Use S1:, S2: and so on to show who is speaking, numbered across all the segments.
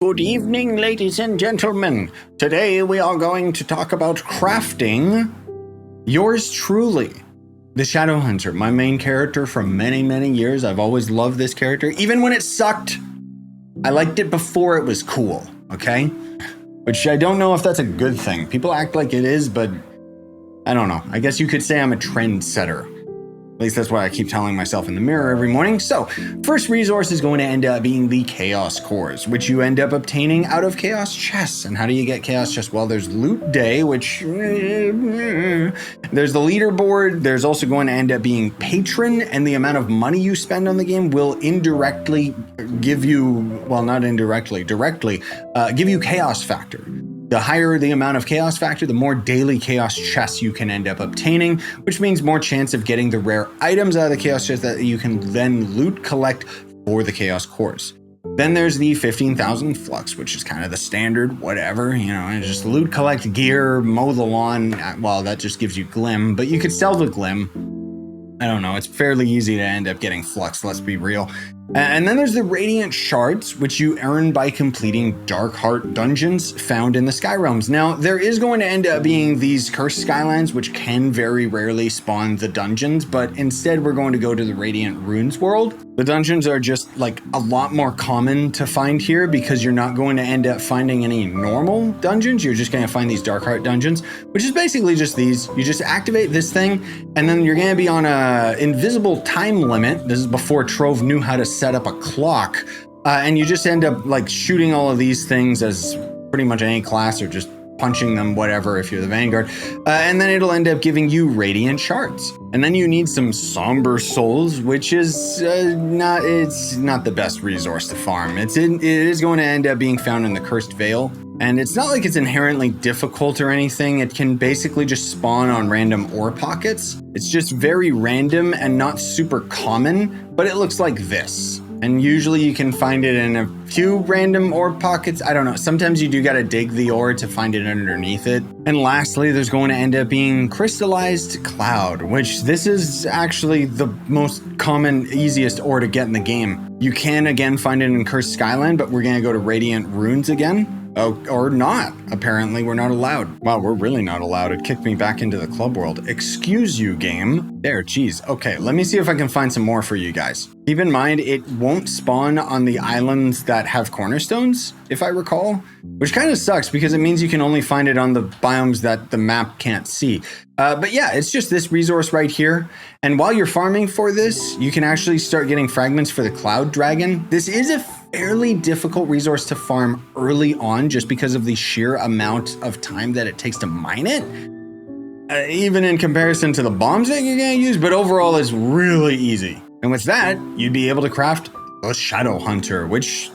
S1: Good evening, ladies and gentlemen. Today we are going to talk about crafting. Yours truly, the Shadow Hunter, my main character for many, many years. I've always loved this character, even when it sucked. I liked it before it was cool, okay? Which I don't know if that's a good thing. People act like it is, but I don't know. I guess you could say I'm a trendsetter. At least that's what I keep telling myself in the mirror every morning. So, first resource is going to end up being the Chaos Cores, which you end up obtaining out of Chaos Chests. And how do you get Chaos Chests? Well, there's Loot Day, which... there's the leaderboard. There's also going to end up being Patron, and the amount of money you spend on the game will indirectly give you... well, not indirectly, directly give you Chaos Factor. The higher the amount of Chaos Factor, the more daily Chaos Chests you can end up obtaining, which means more chance of getting the rare items out of the Chaos Chest that you can then loot collect for the Chaos Cores. Then there's the 15,000 Flux, which is kind of the standard, whatever, you know, and just loot, collect gear, mow the lawn. Well, that just gives you Glim, but you could sell the Glim. I don't know, it's fairly easy to end up getting Flux, let's be real. And then there's the Radiant Shards, which you earn by completing Dark Heart dungeons found in the Sky Realms. Now, there is going to end up being these Cursed Skylands, which can very rarely spawn the dungeons, but instead we're going to go to the Radiant Runes world. The dungeons are just like a lot more common to find here because you're not going to end up finding any normal dungeons. You're just going to find these Dark Heart dungeons, which is basically just these. You just activate this thing, and then you're going to be on a invisible time limit. This is before Trove knew how to set up a clock, and you just end up like shooting all of these things as pretty much any class, or just punching them, whatever, if you're the Vanguard, and then it'll end up giving you Radiant Shards. And then you need some Somber Souls, which is not the best resource to farm. It is going to end up being found in the Cursed Veil, and it's not like it's inherently difficult or anything. It can basically just spawn on random ore pockets. It's just very random and not super common, but it looks like this. And usually you can find it in a few random ore pockets. I don't know. Sometimes you do got to dig the ore to find it underneath it. And lastly, there's going to end up being Crystallized Cloud, which this is actually the most common, easiest ore to get in the game. You can again find it in Cursed Skyland, but we're going to go to Radiant Runes again. Oh, or not. Apparently, we're not allowed. Wow, we're really not allowed. It kicked me back into the club world. Excuse you, game. There, geez. Okay, let me see if I can find some more for you guys. Keep in mind, it won't spawn on the islands that have cornerstones, if I recall, which kind of sucks because it means you can only find it on the biomes that the map can't see. But yeah, it's just this resource right here. And while you're farming for this, you can actually start getting fragments for the Cloud Dragon. This is a fairly difficult resource to farm early on just because of the sheer amount of time that it takes to mine it. Even in comparison to the bombs that you're going to use, but overall it's really easy. And with that, you'd be able to craft a Shadow Hunter, which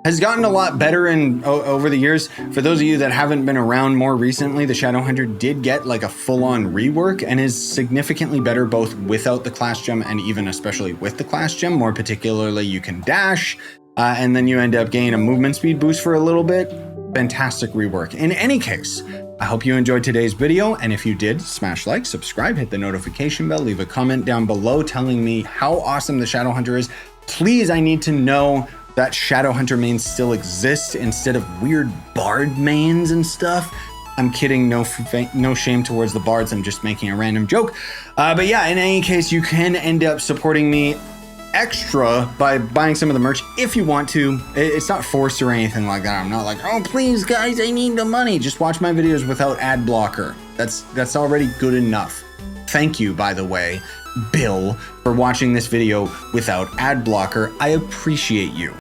S1: has gotten a lot better over the years. For those of you that haven't been around more recently, the Shadow Hunter did get like a full-on rework and is significantly better both without the class gem and even especially with the class gem. More particularly, you can dash, and then you end up gaining a movement speed boost for a little bit. Fantastic rework. In any case, I hope you enjoyed today's video, and if you did, smash like, subscribe, hit the notification bell, leave a comment down below telling me how awesome the Shadow Hunter is. Please, I need to know that Shadow Hunter mains still exist instead of weird Bard mains and stuff. I'm kidding, no shame towards the Bards, I'm just making a random joke. But yeah, in any case, you can end up supporting me extra by buying some of the merch if you want to. It's not forced or anything like that. I'm not like, oh please guys, I need the money. Just watch my videos without ad blocker. That's already good enough. Thank you, by the way, Bill, for watching this video without ad blocker. I appreciate you.